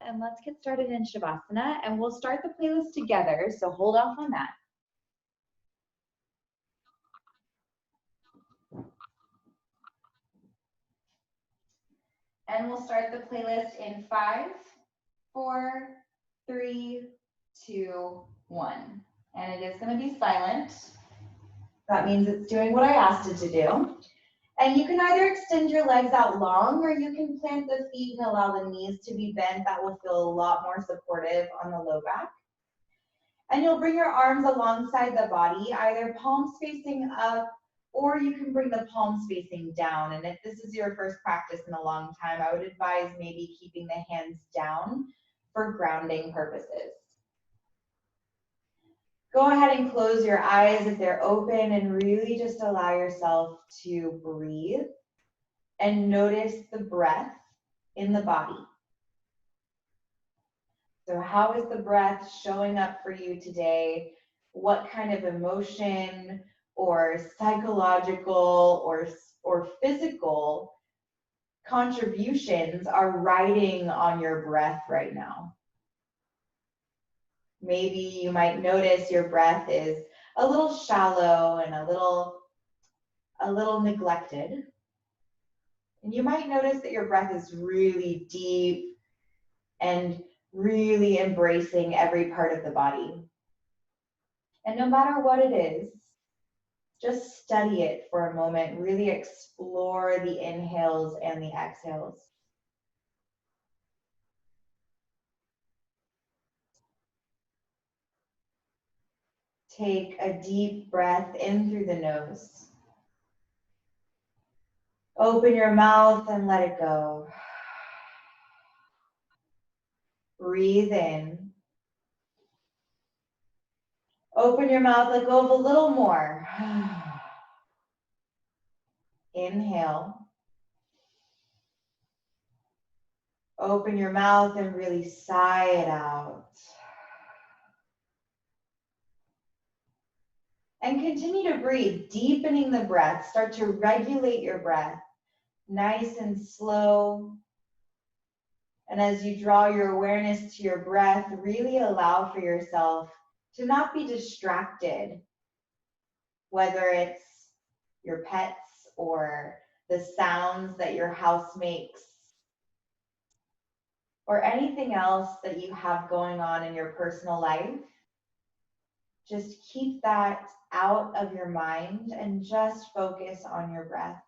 and let's get started in Shavasana, and we'll start the playlist together, so hold off on that. And we'll start the playlist in 5, 4, 3, 2, 1. And it is going to be silent. That means it's doing what I asked it to do. And you can either extend your legs out long, or you can plant the feet and allow the knees to be bent. That will feel a lot more supportive on the low back. And you'll bring your arms alongside the body, either palms facing up, or you can bring the palms facing down. And if this is your first practice in a long time, I would advise maybe keeping the hands down for grounding purposes. Go ahead and close your eyes if they're open, and really just allow yourself to breathe and notice the breath in the body. So how is the breath showing up for you today? What kind of emotion or psychological or physical contributions are riding on your breath right now? Maybe you might notice your breath is a little shallow and a little neglected. And you might notice that your breath is really deep and really embracing every part of the body. And no matter what it is, just study it for a moment. Really explore the inhales and the exhales. Take a deep breath in through the nose. Open your mouth and let it go. Breathe in. Open your mouth, let go of a little more. Inhale. Open your mouth and really sigh it out. And continue to breathe, deepening the breath. Start to regulate your breath, nice and slow. And as you draw your awareness to your breath, really allow for yourself to not be distracted, whether it's your pets or the sounds that your house makes, or anything else that you have going on in your personal life. Just keep that out of your mind and just focus on your breath.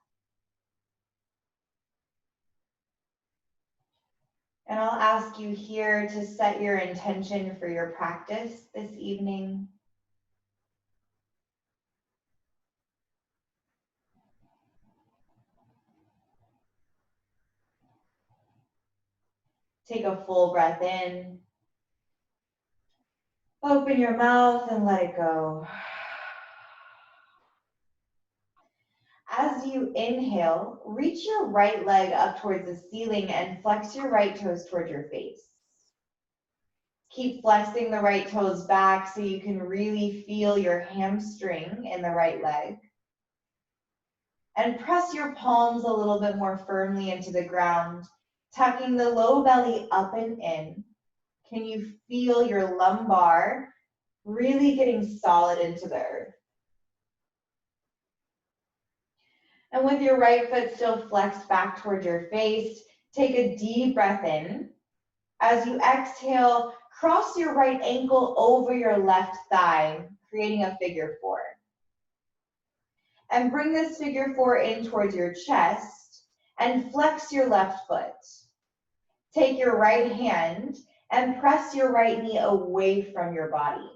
And I'll ask you here to set your intention for your practice this evening. Take a full breath in. Open your mouth and let it go. As you inhale, reach your right leg up towards the ceiling and flex your right toes towards your face. Keep flexing the right toes back so you can really feel your hamstring in the right leg. And press your palms a little bit more firmly into the ground, tucking the low belly up and in. Can you feel your lumbar really getting solid into the earth? And with your right foot still flexed back towards your face, take a deep breath in. As you exhale, cross your right ankle over your left thigh, creating a figure 4. And bring this figure 4 in towards your chest and flex your left foot. Take your right hand and press your right knee away from your body.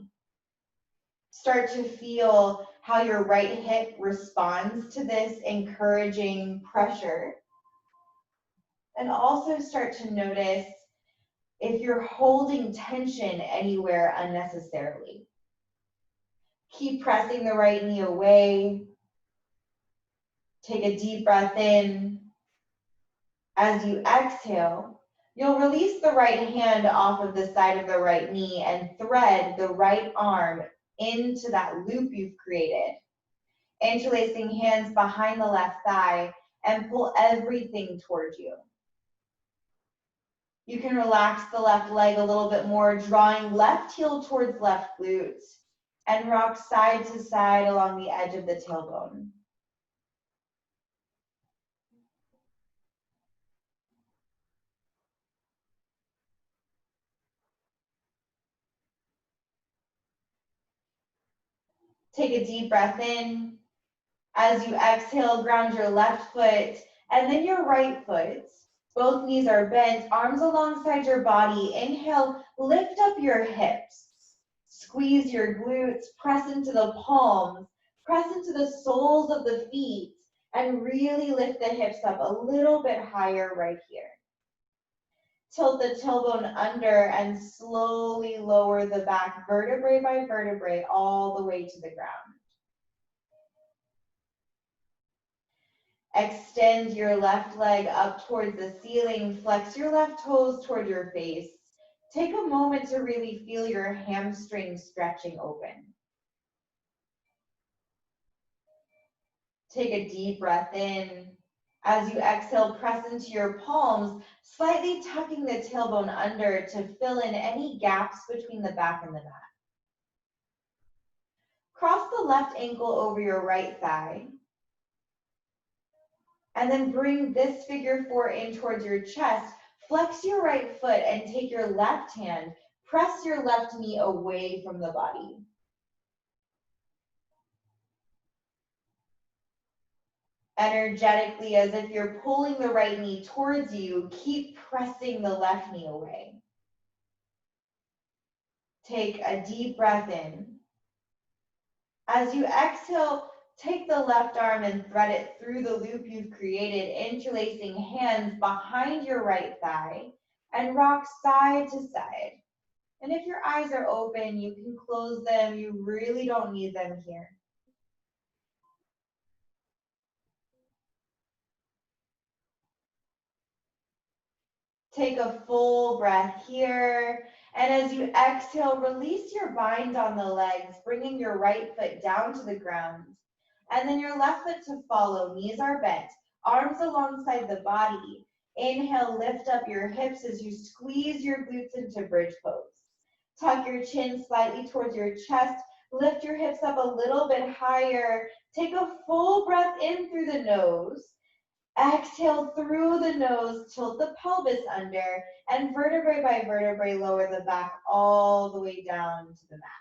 Start to feel how your right hip responds to this encouraging pressure. And also start to notice if you're holding tension anywhere unnecessarily. Keep pressing the right knee away. Take a deep breath in. As you exhale, you'll release the right hand off of the side of the right knee and thread the right arm into that loop you've created. Interlacing hands behind the left thigh and pull everything towards you. You can relax the left leg a little bit more, drawing left heel towards left glute, and rock side to side along the edge of the tailbone. Take a deep breath in. As you exhale, ground your left foot and then your right foot. Both knees are bent, arms alongside your body. Inhale, lift up your hips. Squeeze your glutes, press into the palms, press into the soles of the feet, and really lift the hips up a little bit higher right here. Tilt the tailbone under and slowly lower the back vertebrae by vertebrae all the way to the ground. Extend your left leg up towards the ceiling. Flex your left toes toward your face. Take a moment to really feel your hamstrings stretching open. Take a deep breath in. As you exhale, press into your palms, slightly tucking the tailbone under to fill in any gaps between the back and the mat. Cross the left ankle over your right thigh. And then bring this figure four in towards your chest. Flex your right foot and take your left hand. Press your left knee away from the body. Energetically, as if you're pulling the right knee towards you, keep pressing the left knee away. Take a deep breath in. As you exhale, take the left arm and thread it through the loop you've created, interlacing hands behind your right thigh, and rock side to side. And if your eyes are open, you can close them. You really don't need them here. Take a full breath here. And as you exhale, release your bind on the legs, bringing your right foot down to the ground. And then your left foot to follow. Knees are bent, arms alongside the body. Inhale, lift up your hips as you squeeze your glutes into bridge pose. Tuck your chin slightly towards your chest. Lift your hips up a little bit higher. Take a full breath in through the nose. Exhale through the nose, tilt the pelvis under, and vertebrae by vertebrae, lower the back all the way down to the mat.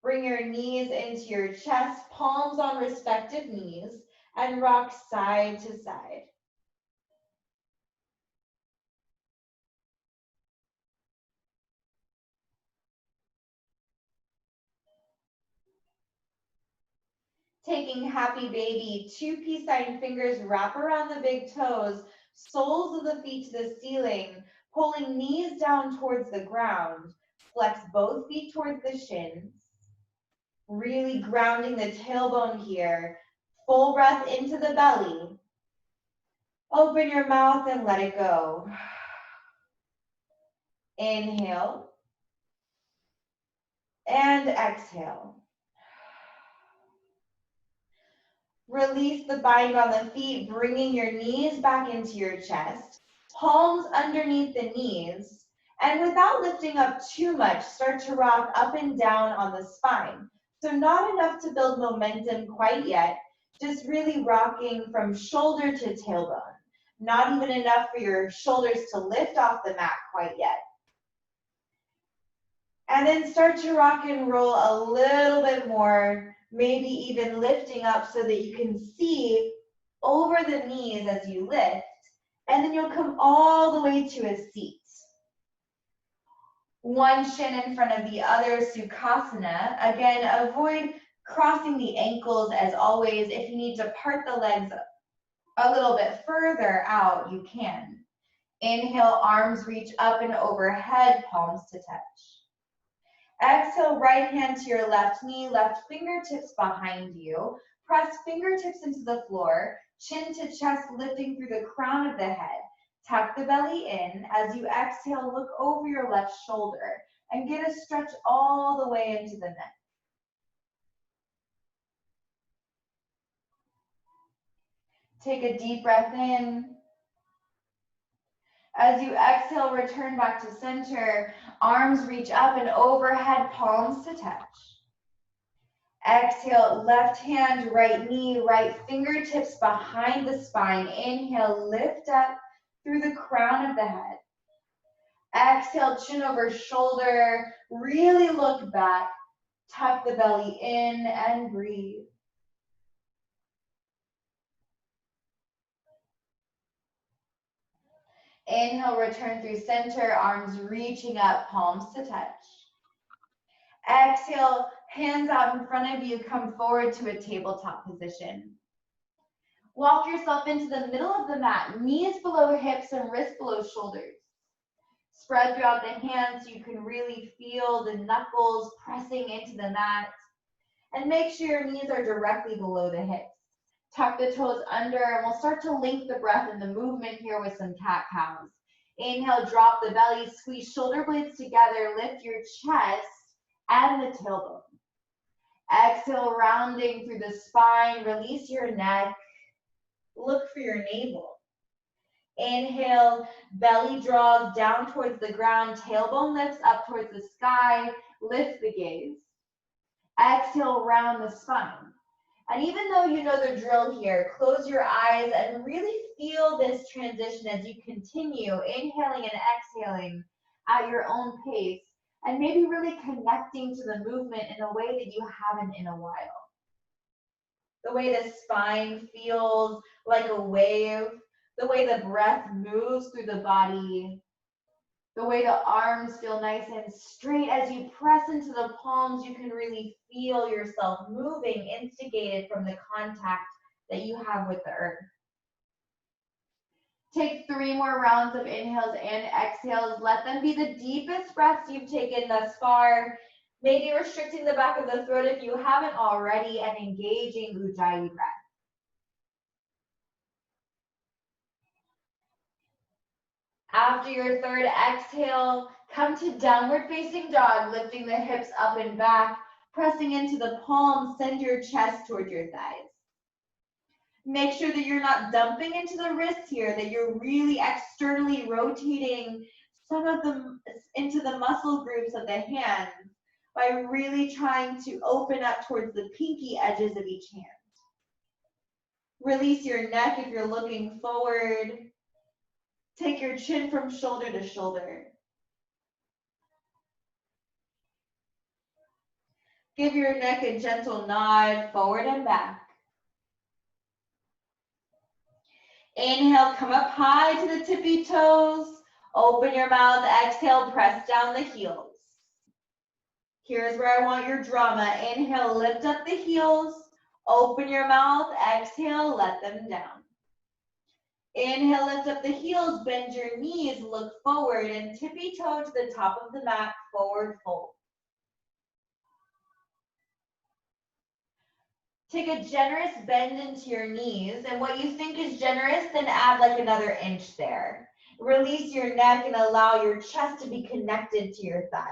Bring your knees into your chest, palms on respective knees, and rock side to side. Taking happy baby, two peace sign fingers wrap around the big toes, soles of the feet to the ceiling, pulling knees down towards the ground. Flex both feet towards the shins. Really grounding the tailbone here. Full breath into the belly. Open your mouth and let it go. Inhale. And exhale. Release the bind on the feet, bringing your knees back into your chest, palms underneath the knees, and without lifting up too much, start to rock up and down on the spine. So not enough to build momentum quite yet, just really rocking from shoulder to tailbone. Not even enough for your shoulders to lift off the mat quite yet. And then start to rock and roll a little bit more, maybe even lifting up so that you can see over the knees as you lift, and then you'll come all the way to a seat. One shin in front of the other, Sukhasana. Again, avoid crossing the ankles as always. If you need to part the legs a little bit further out, you can. Inhale, arms reach up and overhead, palms to touch. Exhale, right hand to your left knee, left fingertips behind you. Press fingertips into the floor, chin to chest, lifting through the crown of the head. Tuck the belly in. As you exhale, look over your left shoulder and get a stretch all the way into the neck. Take a deep breath in. As you exhale, return back to center. Arms reach up and overhead, palms to touch. Exhale, left hand, right knee, right fingertips behind the spine. Inhale, lift up through the crown of the head. Exhale, chin over shoulder. Really look back. Tuck the belly in and breathe. Inhale, return through center, arms reaching up, palms to touch. Exhale, hands out in front of you, come forward to a tabletop position. Walk yourself into the middle of the mat, knees below hips and wrists below shoulders. Spread throughout the hands so you can really feel the knuckles pressing into the mat. And make sure your knees are directly below the hips. Tuck the toes under, and we'll start to link the breath and the movement here with some cat-cows. Inhale, drop the belly, squeeze shoulder blades together, lift your chest and the tailbone. Exhale, rounding through the spine, release your neck. Look for your navel. Inhale, belly draws down towards the ground, tailbone lifts up towards the sky, lift the gaze. Exhale, round the spine. And even though you know the drill here, close your eyes and really feel this transition as you continue inhaling and exhaling at your own pace, and maybe really connecting to the movement in a way that you haven't in a while. The way the spine feels like a wave, the way the breath moves through the body, the way the arms feel nice and straight. As you press into the palms, you can really feel yourself moving, instigated from the contact that you have with the earth. Take 3 more rounds of inhales and exhales. Let them be the deepest breaths you've taken thus far. Maybe restricting the back of the throat if you haven't already, and engaging Ujjayi breath. After your third exhale, come to downward facing dog, lifting the hips up and back, pressing into the palms, send your chest toward your thighs. Make sure that you're not dumping into the wrists here, that you're really externally rotating some of them into the muscle groups of the hands by really trying to open up towards the pinky edges of each hand. Release your neck if you're looking forward. Take your chin from shoulder to shoulder. Give your neck a gentle nod forward and back. Inhale, come up high to the tippy toes. Open your mouth, exhale, press down the heels. Here's where I want your drama. Inhale, lift up the heels. Open your mouth, exhale, let them down. Inhale, lift up the heels, bend your knees, look forward, and tippy toe to the top of the mat, forward fold. Take a generous bend into your knees, and what you think is generous, then add like another inch there. Release your neck and allow your chest to be connected to your thighs.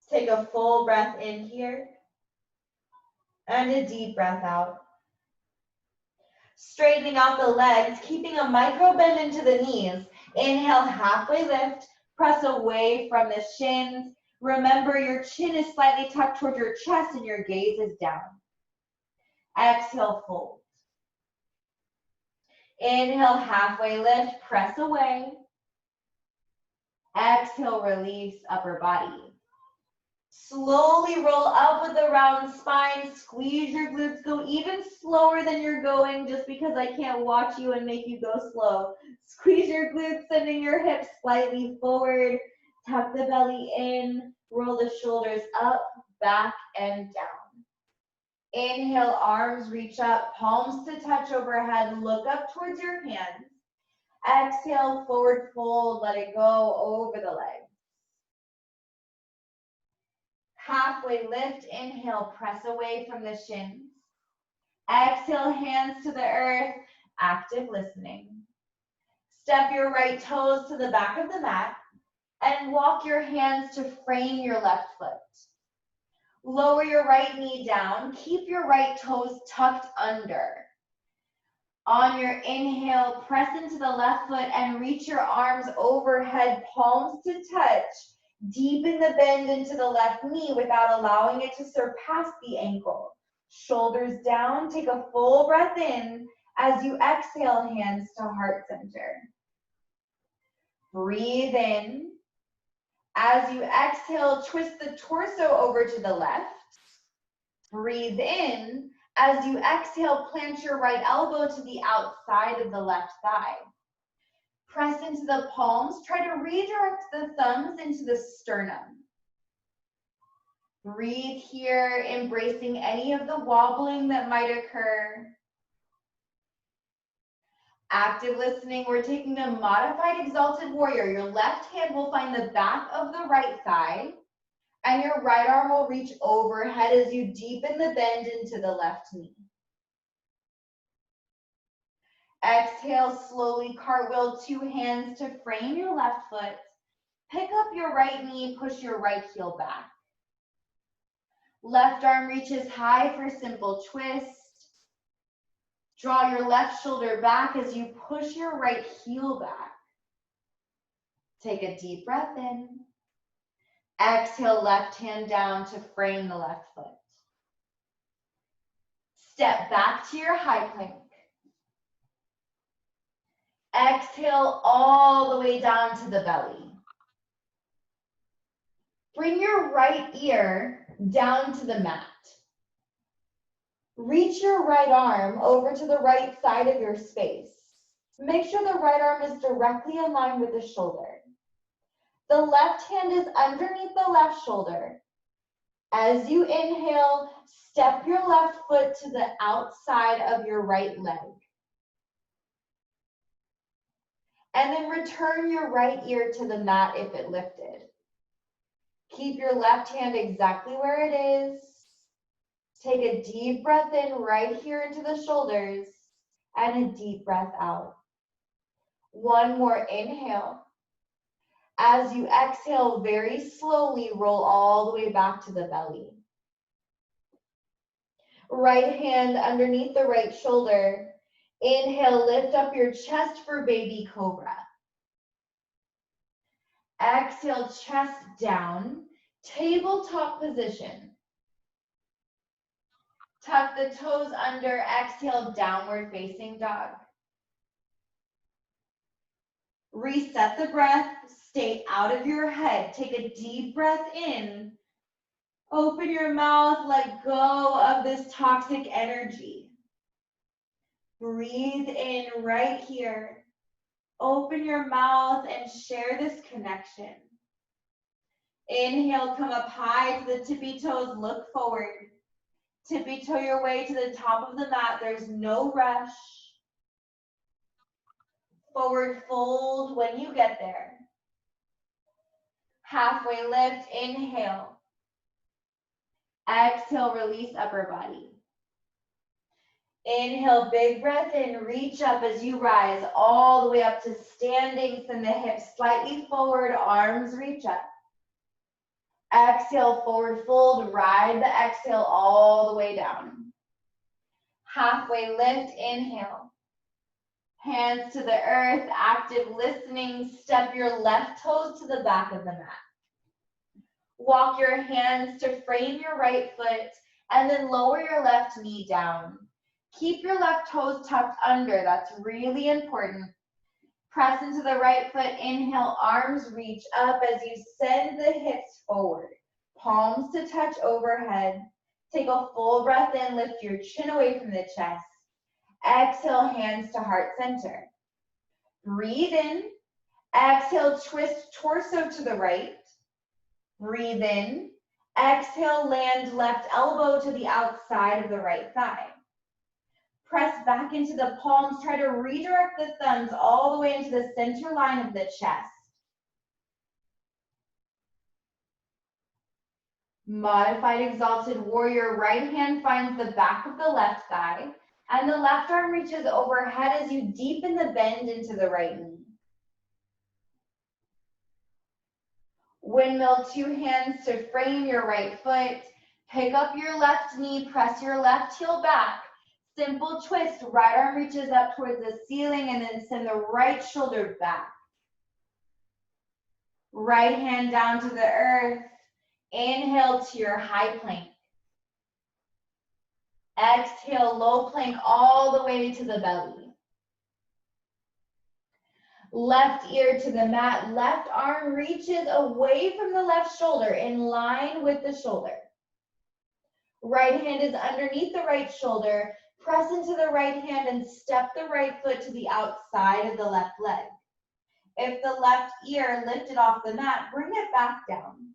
Take a full breath in here, and a deep breath out. Straightening out the legs, keeping a micro bend into the knees. Inhale, halfway lift, press away from the shins. Remember, your chin is slightly tucked toward your chest and your gaze is down. Exhale, fold. Inhale, halfway lift, press away. Exhale, release upper body. Slowly roll up with a round spine, squeeze your glutes, go even slower than you're going just because I can't watch you and make you go slow. Squeeze your glutes, sending your hips slightly forward, tuck the belly in, roll the shoulders up, back, and down. Inhale, arms reach up, palms to touch overhead, look up towards your hands. Exhale, forward fold, let it go over the legs. Halfway lift, inhale, press away from the shins. Exhale, hands to the earth, active listening. Step your right toes to the back of the mat and walk your hands to frame your left foot. Lower your right knee down, keep your right toes tucked under. On your inhale, press into the left foot and reach your arms overhead, palms to touch. Deepen the bend into the left knee without allowing it to surpass the ankle. Shoulders down, take a full breath in. As you exhale, hands to heart center. Breathe in. As you exhale, twist the torso over to the left. Breathe in. As you exhale, plant your right elbow to the outside of the left thigh. Press into the palms. Try to redirect the thumbs into the sternum. Breathe here, embracing any of the wobbling that might occur. Active listening, we're taking a modified exalted warrior. Your left hand will find the back of the right thigh, and your right arm will reach overhead as you deepen the bend into the left knee. Exhale, slowly cartwheel 2 hands to frame your left foot. Pick up your right knee, push your right heel back. Left arm reaches high for simple twist. Draw your left shoulder back as you push your right heel back. Take a deep breath in. Exhale, left hand down to frame the left foot. Step back to your high plank. Exhale all the way down to the belly. Bring your right ear down to the mat. Reach your right arm over to the right side of your space. Make sure the right arm is directly aligned with the shoulder. The left hand is underneath the left shoulder. As you inhale, step your left foot to the outside of your right leg. And then return your right ear to the mat if it lifted. Keep your left hand exactly where it is. Take a deep breath in right here into the shoulders and a deep breath out. One more inhale. As you exhale, very slowly roll all the way back to the belly. Right hand underneath the right shoulder. Inhale, lift up your chest for baby cobra. Exhale, chest down, tabletop position. Tuck the toes under, exhale, downward facing dog. Reset the breath, stay out of your head. Take a deep breath in. Open your mouth, let go of this toxic energy. Breathe in right here. Open your mouth and share this connection. Inhale, come up high to the tippy toes, look forward. Tippy toe your way to the top of the mat. There's no rush. Forward fold when you get there. Halfway lift, inhale. Exhale, release upper body. Inhale, big breath in, reach up as you rise all the way up to standing. Send the hips slightly forward, arms reach up. Exhale, forward fold, ride the exhale all the way down. Halfway lift, inhale. Hands to the earth, active listening. Step your left toes to the back of the mat. Walk your hands to frame your right foot and then lower your left knee down. Keep your left toes tucked under, that's really important. Press into the right foot, inhale, arms reach up as you send the hips forward. Palms to touch overhead. Take a full breath in, lift your chin away from the chest. Exhale, hands to heart center. Breathe in. Exhale, twist torso to the right. Breathe in. Exhale, land left elbow to the outside of the right thigh. Press back into the palms. Try to redirect the thumbs all the way into the center line of the chest. Modified exalted warrior. Right hand finds the back of the left thigh, and the left arm reaches overhead as you deepen the bend into the right knee. Windmill, 2 hands to frame your right foot. Pick up your left knee, press your left heel back. Simple twist, right arm reaches up towards the ceiling and then send the right shoulder back. Right hand down to the earth. Inhale to your high plank. Exhale, low plank all the way to the belly. Left ear to the mat, left arm reaches away from the left shoulder in line with the shoulder. Right hand is underneath the right shoulder. Press into the right hand and step the right foot to the outside of the left leg. If the left ear lifted off the mat, bring it back down.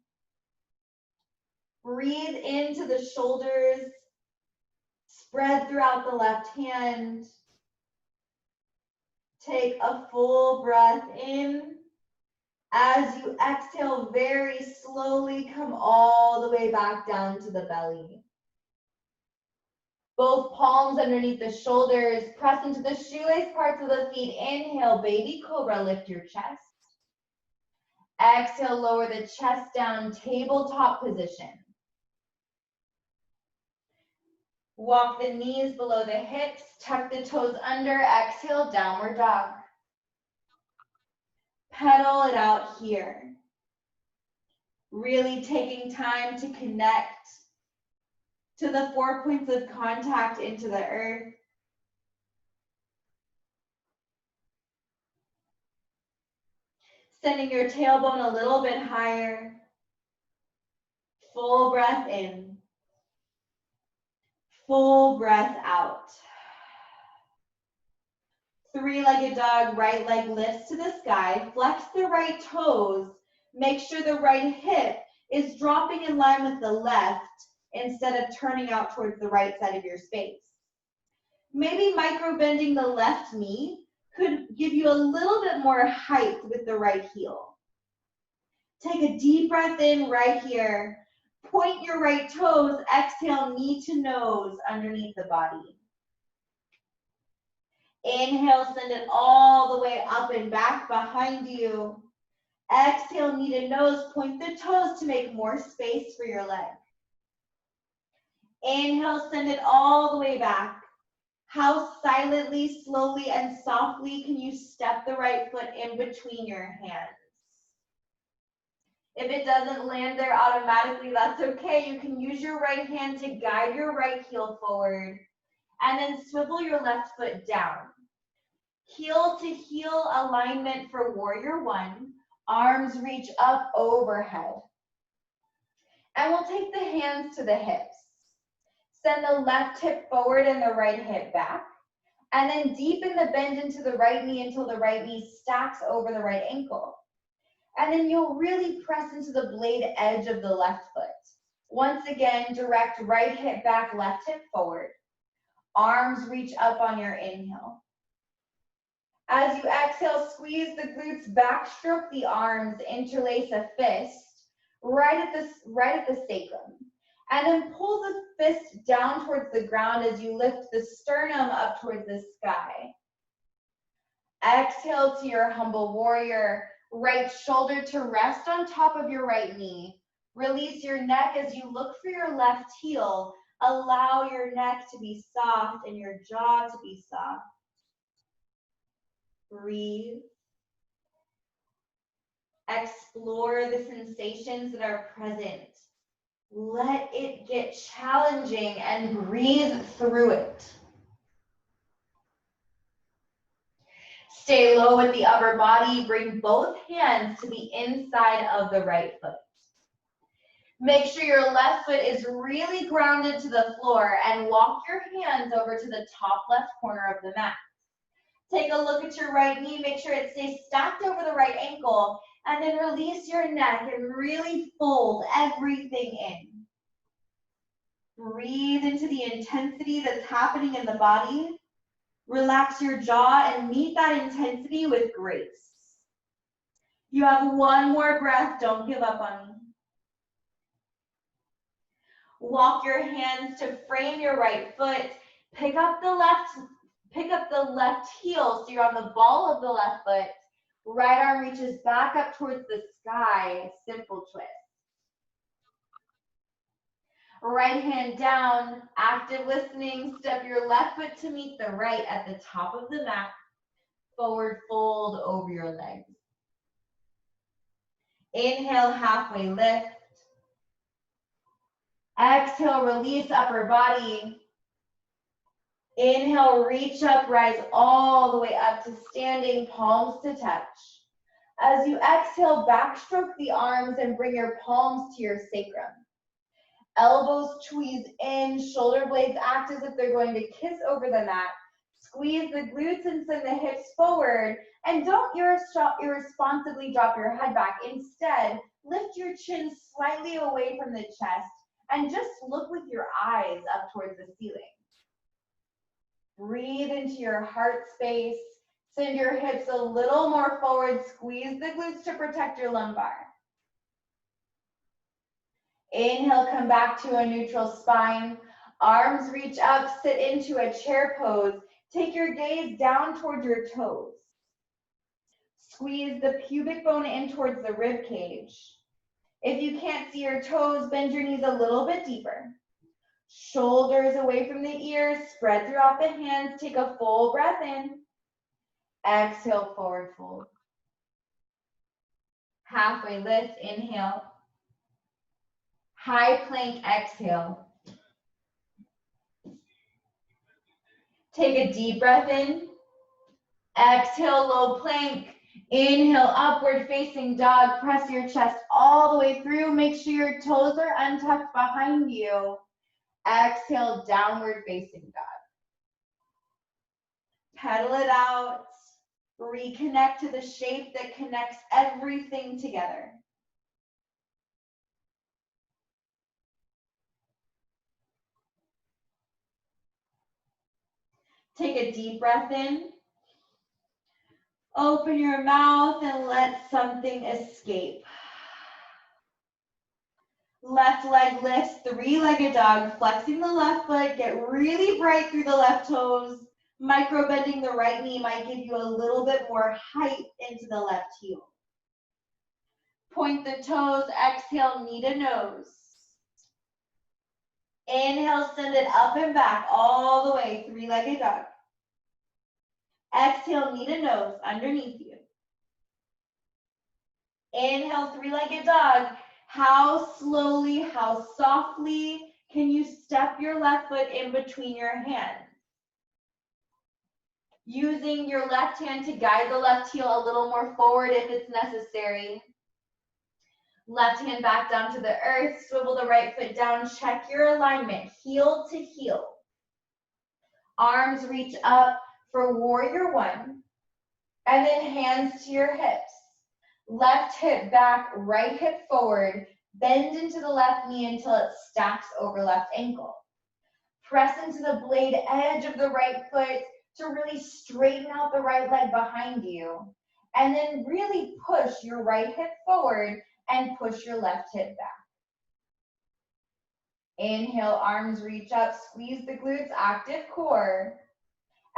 Breathe into the shoulders. Spread throughout the left hand. Take a full breath in. As you exhale, very slowly come all the way back down to the belly. Both palms underneath the shoulders. Press into the shoelace parts of the feet. Inhale, baby cobra, lift your chest. Exhale, lower the chest down, tabletop position. Walk the knees below the hips, tuck the toes under, exhale, downward dog. Pedal it out here. Really taking time to connect to the 4 points of contact into the earth. Sending your tailbone a little bit higher. Full breath in. Full breath out. Three-legged dog, right leg lifts to the sky. Flex the right toes. Make sure the right hip is dropping in line with the left instead of turning out towards the right side of your space. Maybe micro bending the left knee could give you a little bit more height with the right heel. Take a deep breath in right here. Point your right toes. Exhale, knee to nose underneath the body. Inhale, send it all the way up and back behind you. Exhale, knee to nose. Point the toes to make more space for your leg. Inhale, send it all the way back. How silently, slowly, and softly can you step the right foot in between your hands? If it doesn't land there automatically, that's okay. You can use your right hand to guide your right heel forward and then swivel your left foot down. Heel to heel alignment for warrior one. Arms reach up overhead. And we'll take the hands to the hips. Send the left hip forward and the right hip back. And then deepen the bend into the right knee until the right knee stacks over the right ankle. And then you'll really press into the blade edge of the left foot. Once again, direct right hip back, left hip forward. Arms reach up on your inhale. As you exhale, squeeze the glutes, backstroke the arms, interlace a fist right at the sacrum. And then pull the fist down towards the ground as you lift the sternum up towards the sky. Exhale to your humble warrior. Right shoulder to rest on top of your right knee. Release your neck as you look for your left heel. Allow your neck to be soft and your jaw to be soft. Breathe. Explore the sensations that are present. Let it get challenging and breathe through it. Stay low with the upper body. Bring both hands to the inside of the right foot. Make sure your left foot is really grounded to the floor and walk your hands over to the top left corner of the mat. Take a look at your right knee. Make sure it stays stacked over the right ankle. And then release your neck and really fold everything in. Breathe into the intensity that's happening in the body. Relax your jaw and meet that intensity with grace. You have one more breath. Don't give up on me. Walk your hands to frame your right foot. Pick up the left heel so you're on the ball of the left foot. Right arm reaches back up towards the sky. Simple twist. Right hand down, active listening. Step your left foot to meet the right at the top of the mat. Forward fold over your legs. Inhale, halfway lift. Exhale, release upper body. Inhale, reach up, rise all the way up to standing, palms to touch. As you exhale, backstroke the arms and bring your palms to your sacrum. Elbows tweeze in, shoulder blades act as if they're going to kiss over the mat. Squeeze the glutes and send the hips forward. And don't irresponsibly drop your head back. Instead, lift your chin slightly away from the chest and just look with your eyes up towards the ceiling. Breathe into your heart space. Send your hips a little more forward. Squeeze the glutes to protect your lumbar. Inhale, come back to a neutral spine. Arms reach up, sit into a chair pose. Take your gaze down towards your toes. Squeeze the pubic bone in towards the rib cage. If you can't see your toes, bend your knees a little bit deeper. Shoulders away from the ears, spread throughout the hands. Take a full breath in. Exhale, forward fold. Halfway lift, inhale. High plank, exhale. Take a deep breath in. Exhale, low plank. Inhale, upward facing dog. Press your chest all the way through. Make sure your toes are untucked behind you. Exhale, downward facing dog. Pedal it out. Reconnect to the shape that connects everything together. Take a deep breath in. Open your mouth and let something escape. Left leg lifts, three-legged dog, flexing the left foot. Get really bright through the left toes. Micro bending the right knee might give you a little bit more height into the left heel. Point the toes, exhale, knee to nose. Inhale, send it up and back all the way, three-legged dog. Exhale, knee to nose, underneath you. Inhale, three-legged dog. How slowly, how softly can you step your left foot in between your hands? Using your left hand to guide the left heel a little more forward if it's necessary. Left hand back down to the earth, swivel the right foot down, check your alignment, heel to heel. Arms reach up for warrior one, and then hands to your hips. Left hip back, right hip forward, bend into the left knee until it stacks over left ankle. Press into the blade edge of the right foot to really straighten out the right leg behind you. And then really push your right hip forward and push your left hip back. Inhale, arms reach up, squeeze the glutes, active core.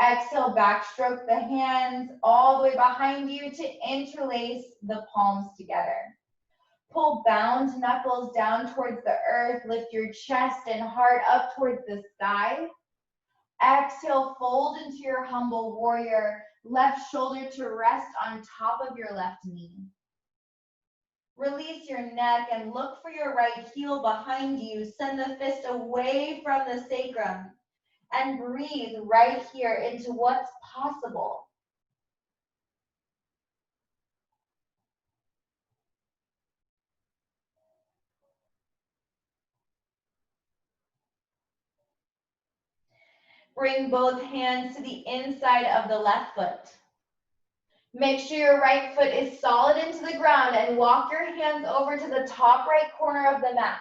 Exhale, backstroke the hands all the way behind you to interlace the palms together. Pull bound knuckles down towards the earth, lift your chest and heart up towards the sky. Exhale, fold into your humble warrior, left shoulder to rest on top of your left knee. Release your neck and look for your right heel behind you. Send the fist away from the sacrum and breathe right here into what's possible. Bring both hands to the inside of the left foot. Make sure your right foot is solid into the ground and walk your hands over to the top right corner of the mat.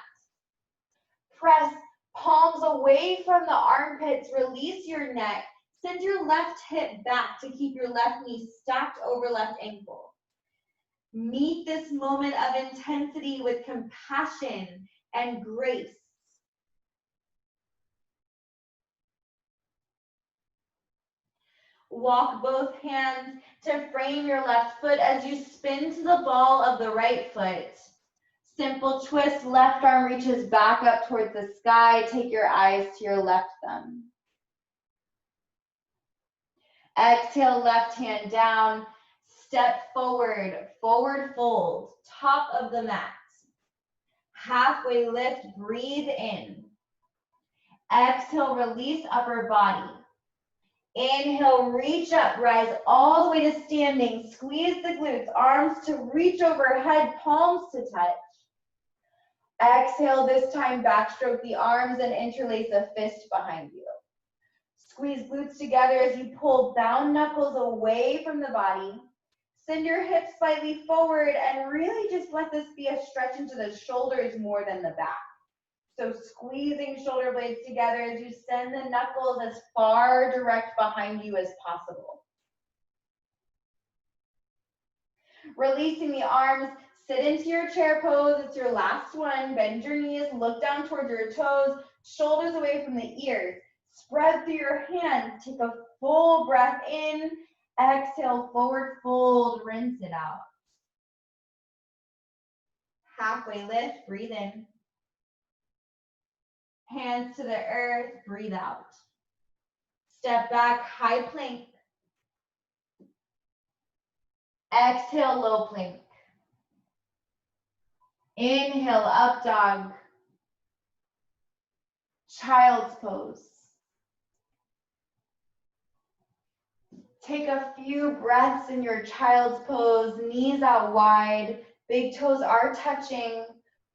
Press palms away from the armpits, release your neck. Send your left hip back to keep your left knee stacked over left ankle. Meet this moment of intensity with compassion and grace. Walk both hands to frame your left foot as you spin to the ball of the right foot. Simple twist, left arm reaches back up towards the sky. Take your eyes to your left thumb. Exhale, left hand down. Step forward, forward fold, top of the mat. Halfway lift, breathe in. Exhale, release upper body. Inhale, reach up, rise all the way to standing. Squeeze the glutes, arms to reach overhead, palms to touch. Exhale, this time backstroke the arms and interlace a fist behind you. Squeeze glutes together as you pull bound knuckles away from the body. Send your hips slightly forward and really just let this be a stretch into the shoulders more than the back. So squeezing shoulder blades together as you send the knuckles as far direct behind you as possible. Releasing the arms, sit into your chair pose. It's your last one. Bend your knees, look down towards your toes, shoulders away from the ears. Spread through your hands. Take a full breath in. Exhale, forward fold, rinse it out. Halfway lift, breathe in. Hands to the earth, breathe out. Step back, high plank. Exhale, low plank. Inhale, up dog. Child's pose. Take a few breaths in your child's pose, knees out wide, big toes are touching,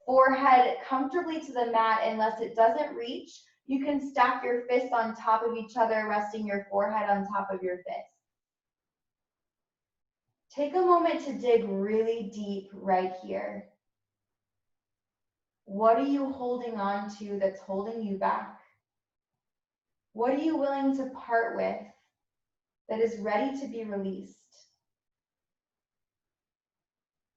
forehead comfortably to the mat unless it doesn't reach. You can stack your fists on top of each other, resting your forehead on top of your fist. Take a moment to dig really deep right here. What are you holding on to that's holding you back? What are you willing to part with that is ready to be released?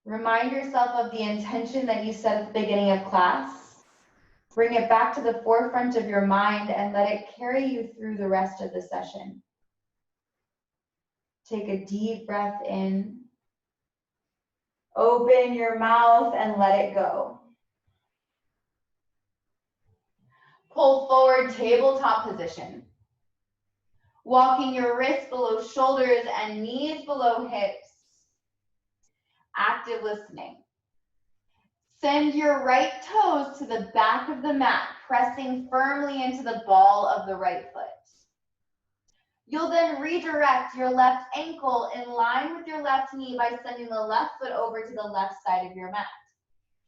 Remind yourself of the intention that you set at the beginning of class. Bring it back to the forefront of your mind and let it carry you through the rest of the session. Take a deep breath in. Open your mouth and let it go. Pull forward, tabletop position. Walking your wrists below shoulders and knees below hips. Active listening. Send your right toes to the back of the mat, pressing firmly into the ball of the right foot. You'll then redirect your left ankle in line with your left knee by sending the left foot over to the left side of your mat.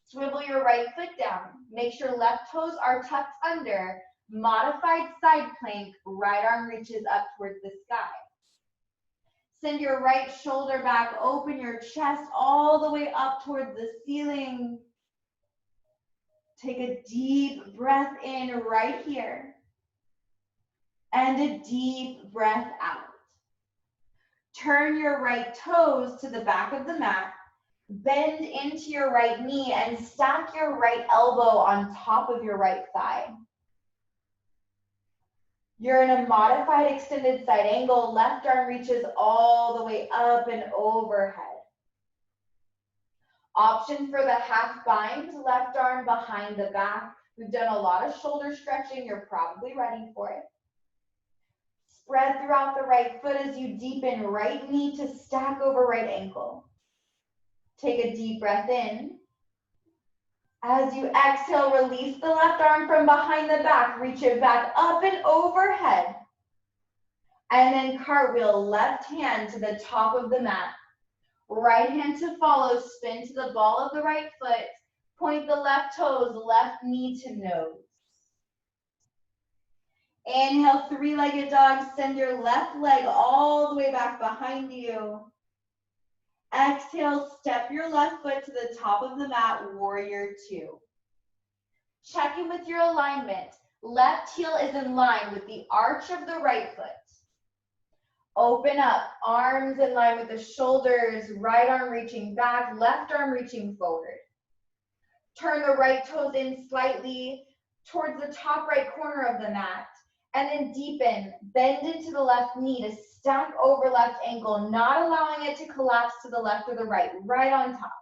Swivel your right foot down. Make sure left toes are tucked under. Modified side plank, right arm reaches up towards the sky. Send your right shoulder back, open your chest all the way up towards the ceiling. Take a deep breath in right here. And a deep breath out. Turn your right toes to the back of the mat. Bend into your right knee and stack your right elbow on top of your right thigh. You're in a modified extended side angle. Left arm reaches all the way up and overhead. Option for the half bind, left arm behind the back. We've done a lot of shoulder stretching. You're probably ready for it. Spread throughout the right foot as you deepen right knee to stack over right ankle. Take a deep breath in. As you exhale, release the left arm from behind the back. Reach it back up and overhead. And then cartwheel, left hand to the top of the mat. Right hand to follow, spin to the ball of the right foot. Point the left toes, left knee to nose. Inhale, three-legged dog. Send your left leg all the way back behind you. Exhale, step your left foot to the top of the mat, warrior two. Check in with your alignment. Left heel is in line with the arch of the right foot. Open up, arms in line with the shoulders, right arm reaching back, left arm reaching forward. Turn the right toes in slightly towards the top right corner of the mat, and then deepen, bend into the left knee to stack over left ankle, not allowing it to collapse to the left or the right, right on top.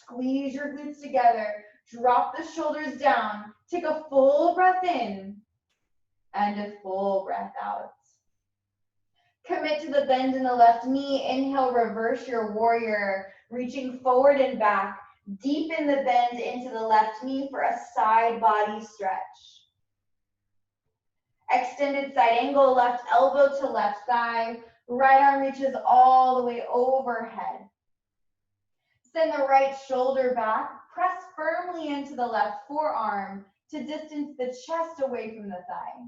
Squeeze your glutes together. Drop the shoulders down. Take a full breath in and a full breath out. Commit to the bend in the left knee. Inhale, reverse your warrior, reaching forward and back. Deepen the bend into the left knee for a side body stretch. Extended side angle, left elbow to left thigh. Right arm reaches all the way overhead. Send the right shoulder back. Press firmly into the left forearm to distance the chest away from the thigh.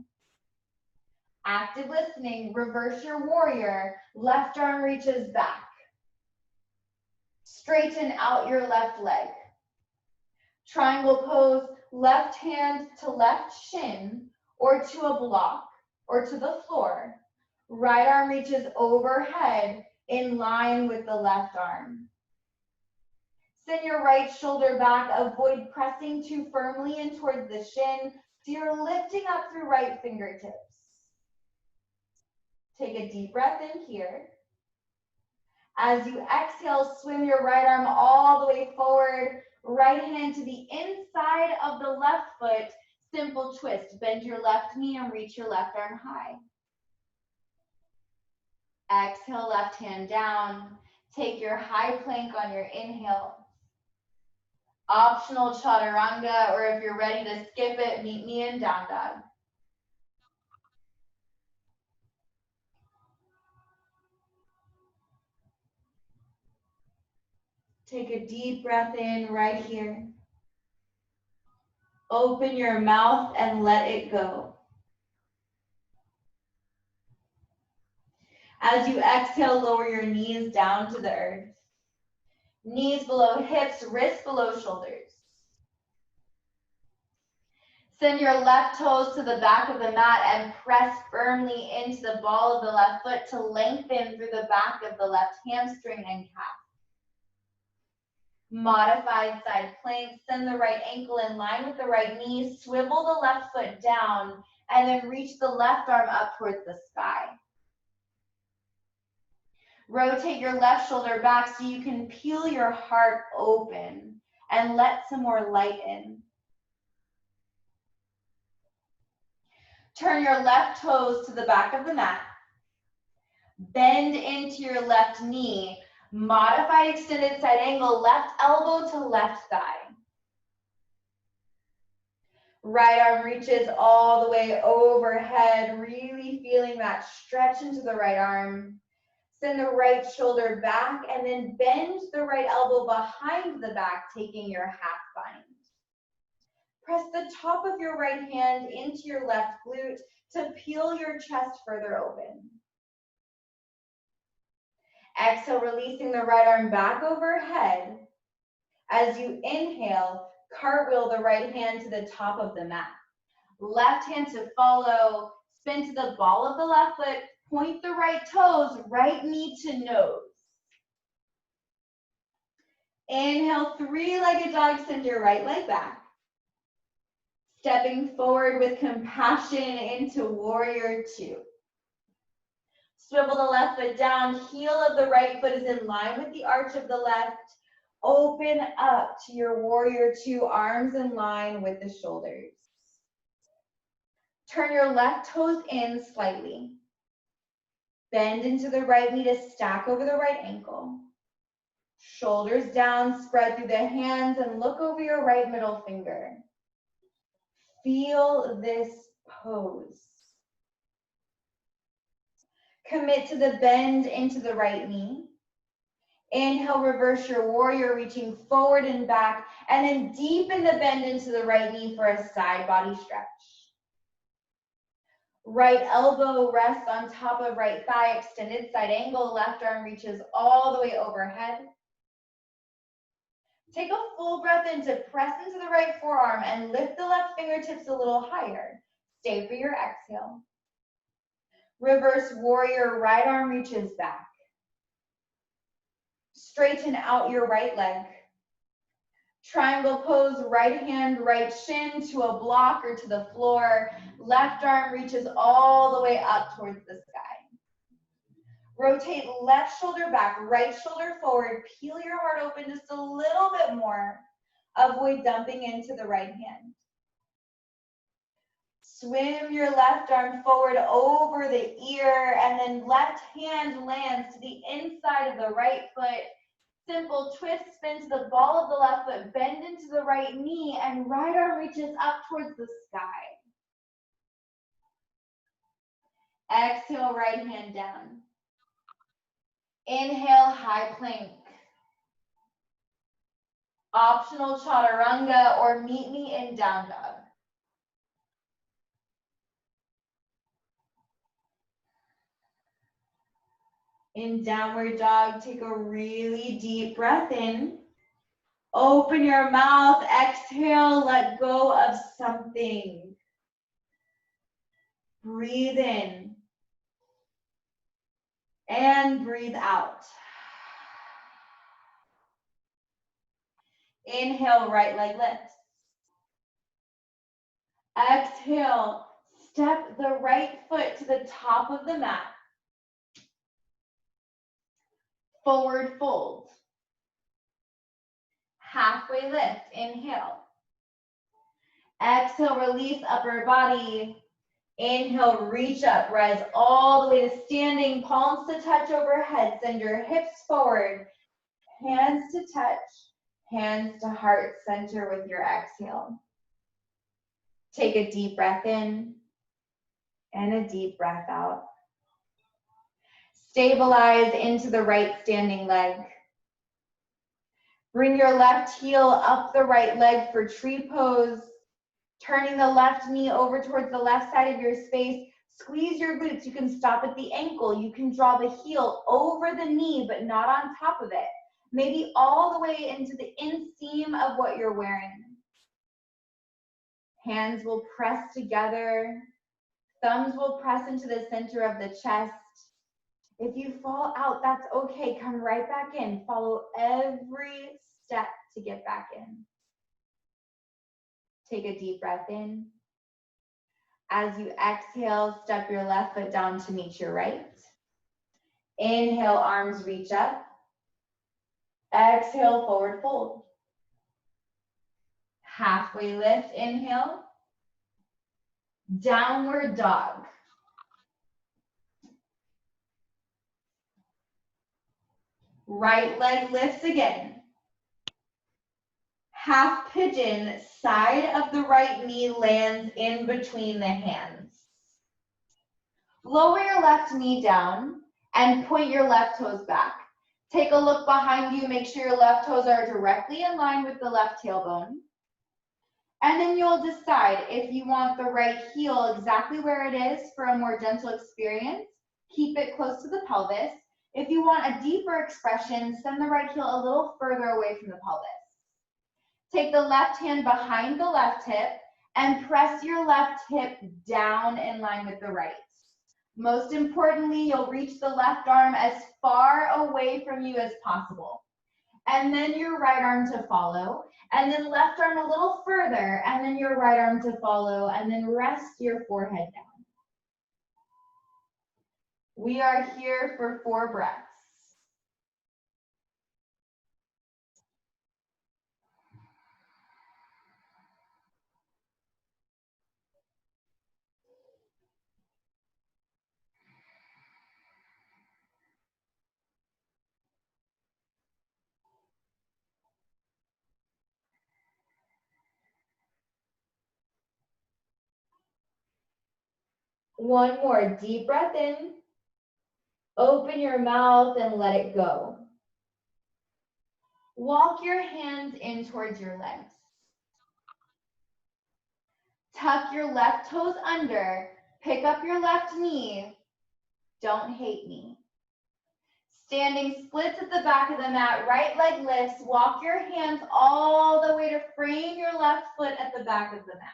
Active listening, reverse your warrior. Left arm reaches back. Straighten out your left leg. Triangle pose, left hand to left shin or to a block or to the floor. Right arm reaches overhead in line with the left arm. Send your right shoulder back. Avoid pressing too firmly in towards the shin, so you're lifting up through right fingertips. Take a deep breath in here. As you exhale, swim your right arm all the way forward. Right hand to the inside of the left foot. Simple twist. Bend your left knee and reach your left arm high. Exhale, left hand down. Take your high plank on your inhale. Optional chaturanga, or if you're ready to skip it, meet me in down dog. Take a deep breath in right here. Open your mouth and let it go. As you exhale, lower your knees down to the earth. Knees below hips, wrists below shoulders. Send your left toes to the back of the mat and press firmly into the ball of the left foot to lengthen through the back of the left hamstring and calf. Modified side plank, send the right ankle in line with the right knee, swivel the left foot down, and then reach the left arm up towards the sky. Rotate your left shoulder back so you can peel your heart open and let some more light in. Turn your left toes to the back of the mat. Bend into your left knee. Modified extended side angle, left elbow to left thigh. Right arm reaches all the way overhead, really feeling that stretch into the right arm. Send the right shoulder back and then bend the right elbow behind the back, taking your half bind. Press the top of your right hand into your left glute to peel your chest further open. Exhale, releasing the right arm back overhead. As you inhale, cartwheel the right hand to the top of the mat. Left hand to follow, spin to the ball of the left foot, point the right toes, right knee to nose. Inhale, three-legged dog, send your right leg back. Stepping forward with compassion into warrior two. Swivel the left foot down, heel of the right foot is in line with the arch of the left. Open up to your warrior two, arms in line with the shoulders. Turn your left toes in slightly. Bend into the right knee to stack over the right ankle. Shoulders down, spread through the hands and look over your right middle finger. Feel this pose. Commit to the bend into the right knee. Inhale, reverse your warrior, reaching forward and back, and then deepen the bend into the right knee for a side body stretch. Right elbow rests on top of right thigh, extended side angle, left arm reaches all the way overhead. Take a full breath in to press into the right forearm and lift the left fingertips a little higher. Stay for your exhale. Reverse warrior, right arm reaches back. Straighten out your right leg. Triangle pose, right hand, right shin to a block or to the floor. Left arm reaches all the way up towards the sky. Rotate left shoulder back, right shoulder forward. Peel your heart open just a little bit more. Avoid dumping into the right hand. Swim your left arm forward over the ear, and then left hand lands to the inside of the right foot. Simple twist, spin to the ball of the left foot, bend into the right knee, and right arm reaches up towards the sky. Exhale, right hand down. Inhale, high plank. Optional chaturanga or meet me in down dog. In downward dog, take a really deep breath in. Open your mouth, exhale, let go of something. Breathe in and breathe out. Inhale, right leg lifts. Exhale, step the right foot to the top of the mat. Forward fold. Halfway lift, inhale. Exhale, release upper body. Inhale, reach up, rise all the way to standing, palms to touch overhead. Send your hips forward, hands to touch, hands to heart center with your exhale. Take a deep breath in and a deep breath out. Stabilize into the right standing leg. Bring your left heel up the right leg for tree pose. Turning the left knee over towards the left side of your space. Squeeze your glutes. You can stop at the ankle. You can draw the heel over the knee, but not on top of it. Maybe all the way into the inseam of what you're wearing. Hands will press together. Thumbs will press into the center of the chest. If you fall out, that's okay. Come right back in. Follow every step to get back in. Take a deep breath in. As you exhale, step your left foot down to meet your right. Inhale, arms reach up. Exhale, forward fold. Halfway lift, inhale. Downward dog. Right leg lifts again. Half pigeon, side of the right knee lands in between the hands. Lower your left knee down and point your left toes back. Take a look behind you, make sure your left toes are directly in line with the left tailbone. And then you'll decide if you want the right heel exactly where it is for a more gentle experience. Keep it close to the pelvis. If you want a deeper expression, send the right heel a little further away from the pelvis. Take the left hand behind the left hip and press your left hip down in line with the right. Most importantly, you'll reach the left arm as far away from you as possible. And then your right arm to follow, and then left arm a little further, and then your right arm to follow, and then rest your forehead down. We are here for 4 breaths. One more deep breath in. Open your mouth and let it go. Walk your hands in towards your legs. Tuck your left toes under. Pick up your left knee. Don't hate me. Standing splits at the back of the mat, right leg lifts. Walk your hands all the way to frame your left foot at the back of the mat.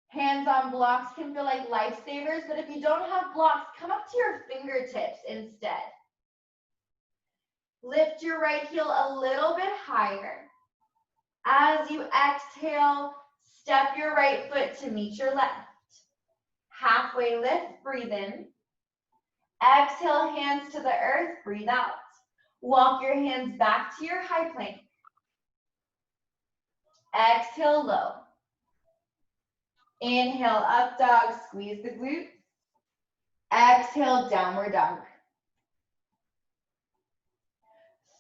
Hands on blocks can feel like lifesavers, but if you don't have blocks, come up to your fingertips instead. Lift your right heel a little bit higher. As you exhale, step your right foot to meet your left. Halfway lift, breathe in. Exhale, hands to the earth, breathe out. Walk your hands back to your high plank. Exhale, low. Inhale, up dog, squeeze the glutes. Exhale, downward dog.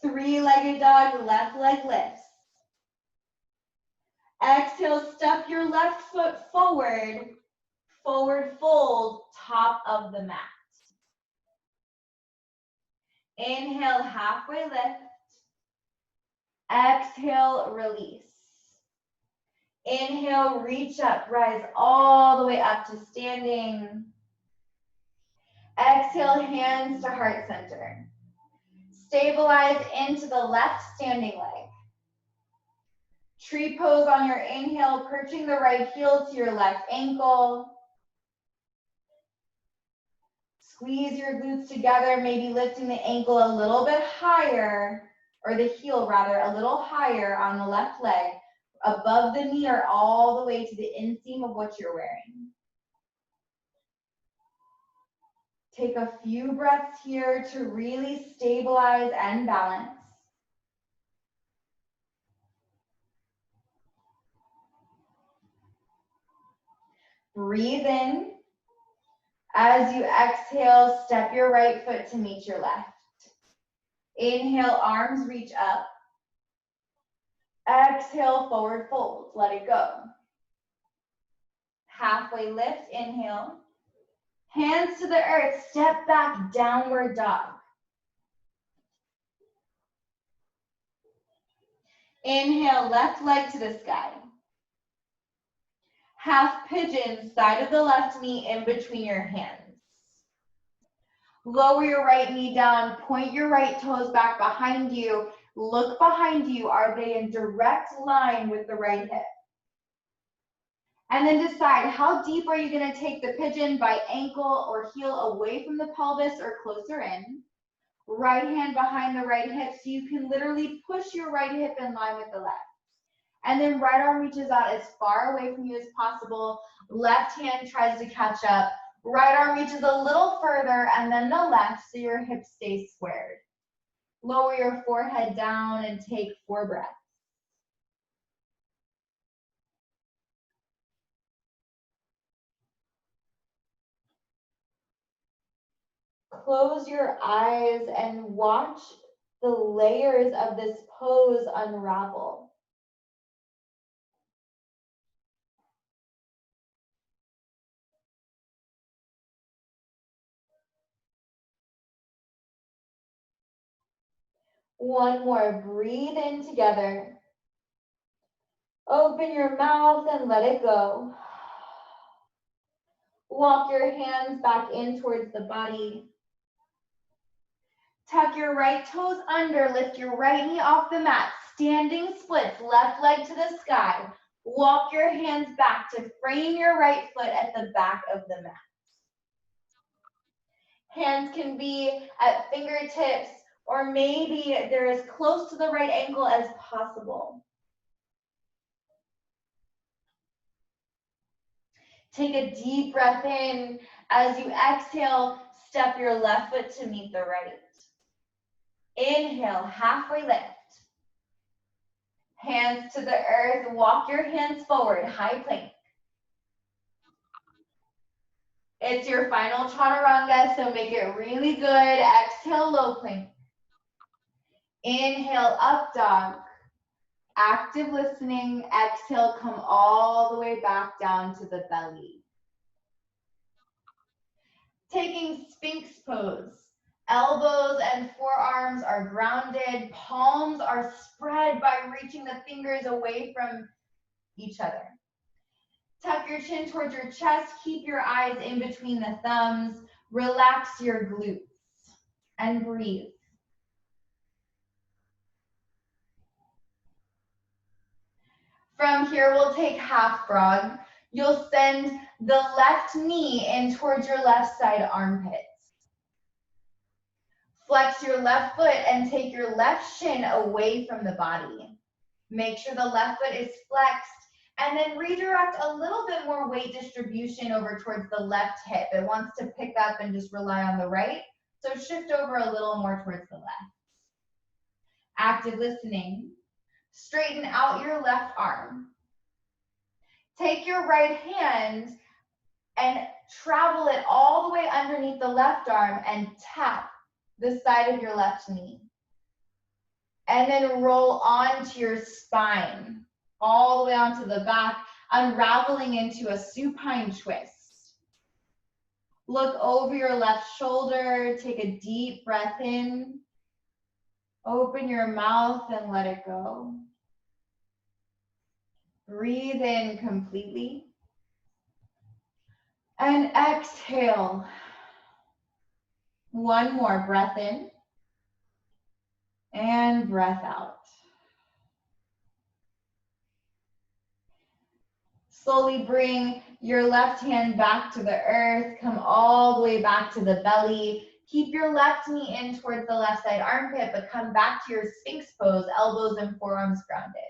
Three-legged dog, left leg lifts. Exhale, step your left foot forward. Forward fold, top of the mat. Inhale, halfway lift. Exhale, release. Inhale, reach up, rise all the way up to standing. Exhale, hands to heart center. Stabilize into the left standing leg. Tree pose on your inhale, perching the right heel to your left ankle. Squeeze your glutes together, maybe lifting the ankle a little bit higher, or the heel rather, a little higher on the left leg, above the knee or all the way to the inseam of what you're wearing. Take a few breaths here to really stabilize and balance. Breathe in. As you exhale, step your right foot to meet your left. Inhale, arms reach up. Exhale, forward fold. Let it go. Halfway lift, inhale. Hands to the earth, step back, downward dog. Inhale, left leg to the sky. Half pigeon, side of the left knee in between your hands. Lower your right knee down, point your right toes back behind you. Look behind you. Are they in direct line with the right hip? And then decide, how deep are you going to take the pigeon, by ankle or heel away from the pelvis or closer in? Right hand behind the right hip so you can literally push your right hip in line with the left. And then right arm reaches out as far away from you as possible. Left hand tries to catch up. Right arm reaches a little further, and then the left so your hips stay squared. Lower your forehead down and take 4 breaths. Close your eyes and watch the layers of this pose unravel. One more, breathe in together. Open your mouth and let it go. Walk your hands back in towards the body. Tuck your right toes under, lift your right knee off the mat. Standing splits, left leg to the sky. Walk your hands back to frame your right foot at the back of the mat. Hands can be at fingertips, or maybe they're as close to the right ankle as possible. Take a deep breath in. As you exhale, step your left foot to meet the right. Inhale, halfway lift. Hands to the earth, walk your hands forward, high plank. It's your final chaturanga, so make it really good. Exhale, low plank. Inhale, up dog. Active listening. Exhale, come all the way back down to the belly. Taking Sphinx pose. Elbows and forearms are grounded. Palms are spread by reaching the fingers away from each other. Tuck your chin towards your chest. Keep your eyes in between the thumbs. Relax your glutes and breathe. From here, we'll take half frog. You'll send the left knee in towards your left side armpits. Flex your left foot and take your left shin away from the body. Make sure the left foot is flexed And then redirect a little bit more weight distribution over towards the left hip. It wants to pick up and just rely on the right. So shift over a little more towards the left. Active listening. Straighten out your left arm. Take your right hand and travel it all the way underneath the left arm and tap the side of your left knee. And then roll onto your spine, all the way onto the back, unraveling into a supine twist. Look over your left shoulder, take a deep breath in. Open your mouth and let it go. Breathe in completely. And exhale. One more breath in. And breath out. Slowly bring your left hand back to the earth. Come all the way back to the belly. Keep your left knee in towards the left side armpit, but come back to your Sphinx pose, elbows and forearms grounded.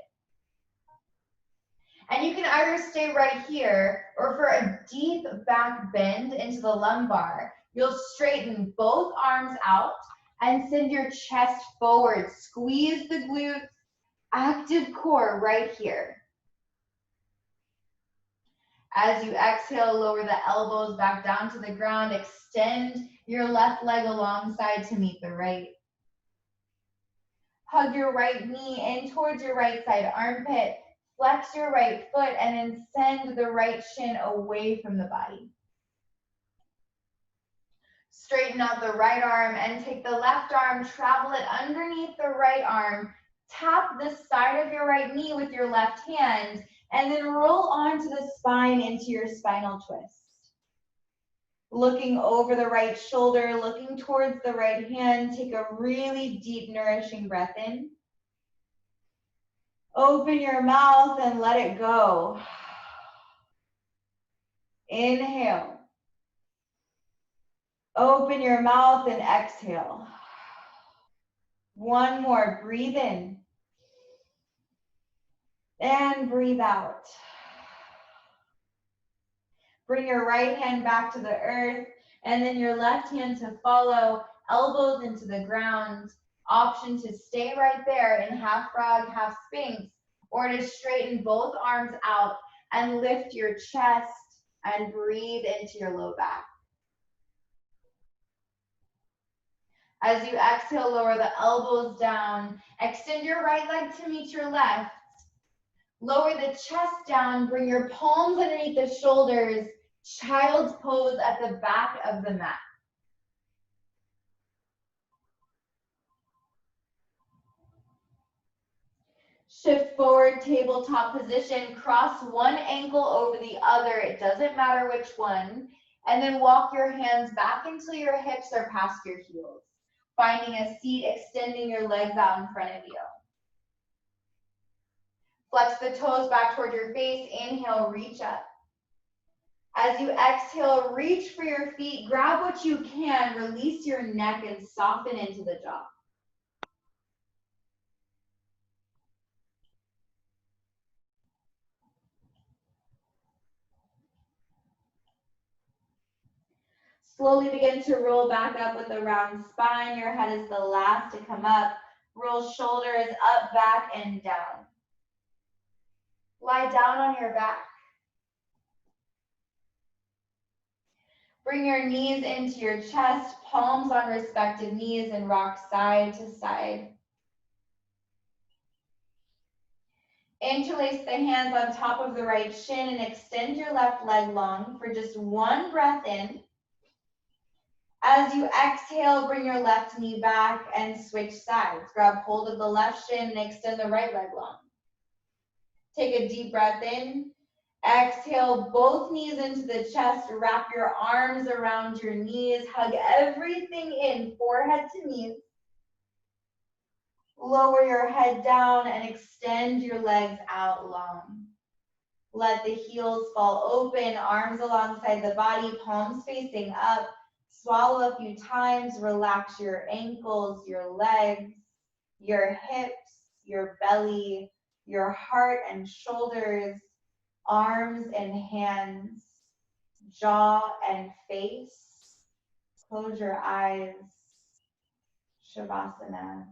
And you can either stay right here, or for a deep back bend into the lumbar, you'll straighten both arms out and send your chest forward. Squeeze the glutes, active core right here. As you exhale, lower the elbows back down to the ground. Extend your left leg alongside to meet the right. Hug your right knee in towards your right side armpit. Flex your right foot and then send the right shin away from the body. Straighten out the right arm and take the left arm, travel it underneath the right arm. Tap the side of your right knee with your left hand and then roll onto the spine into your spinal twist. Looking over the right shoulder, looking towards the right hand, take a really deep, nourishing breath in. Open your mouth and let it go. Inhale. Open your mouth and exhale. One more, breathe in. And breathe out. Bring your right hand back to the earth and then your left hand to follow, elbows into the ground. Option to stay right there in half frog, half sphinx, or to straighten both arms out and lift your chest and breathe into your low back. As you exhale, lower the elbows down. Extend your right leg to meet your left. Lower the chest down. Bring your palms underneath the shoulders. Child's pose at the back of the mat. Shift forward, tabletop position. Cross one ankle over the other. It doesn't matter which one. And then walk your hands back until your hips are past your heels. Finding a seat, extending your legs out in front of you. Flex the toes back toward your face. Inhale, reach up. As you exhale, reach for your feet. Grab what you can. Release your neck and soften into the jaw. Slowly begin to roll back up with a round spine. Your head is the last to come up. Roll shoulders up, back, and down. Lie down on your back. Bring your knees into your chest, palms on respective knees, and rock side to side. Interlace the hands on top of the right shin and extend your left leg long for just one breath in. As you exhale, bring your left knee back and switch sides. Grab hold of the left shin and extend the right leg long. Take a deep breath in. Exhale, both knees into the chest. Wrap your arms around your knees. Hug everything in, forehead to knees. Lower your head down and extend your legs out long. Let the heels fall open, arms alongside the body, palms facing up. Swallow a few times, relax your ankles, your legs, your hips, your belly, your heart and shoulders. arms and hands, jaw and face. Close your eyes. Shavasana.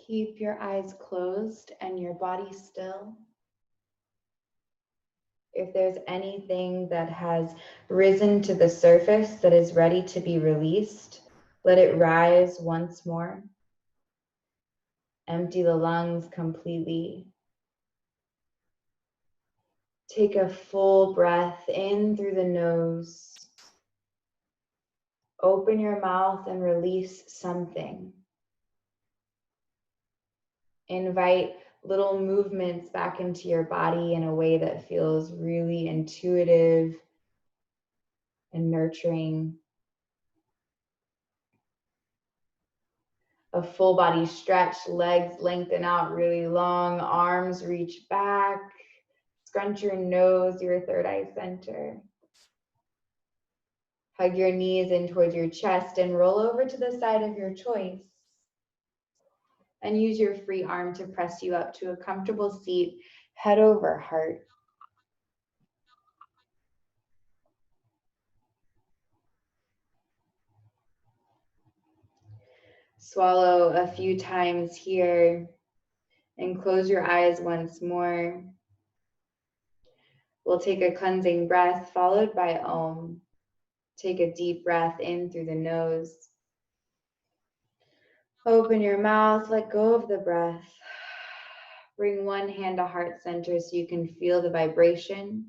Keep your eyes closed and your body still. If there's anything that has risen to the surface that is ready to be released, let it rise once more. Empty the lungs completely. Take a full breath in through the nose. Open your mouth and release something. Invite little movements back into your body in a way that feels really intuitive and nurturing. A full body stretch, legs lengthen out really long, arms reach back, scrunch your nose, your third eye center. Hug your knees in towards your chest and roll over to the side of your choice. And use your free arm to press you up to a comfortable seat, head over heart. Swallow a few times here and close your eyes once more. We'll take a cleansing breath followed by Om. Take a deep breath in through the nose. Open your mouth, let go of the breath. Bring one hand to heart center so you can feel the vibration.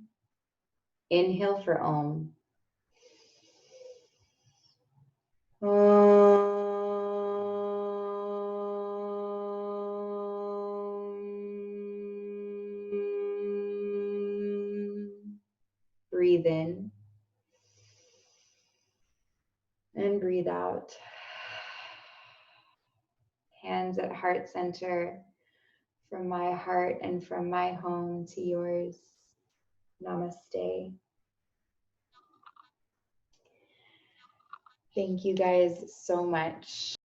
Inhale for Om. Breathe in and breathe out. Hands at heart center, from my heart and from my home to yours. Namaste. Thank you guys so much.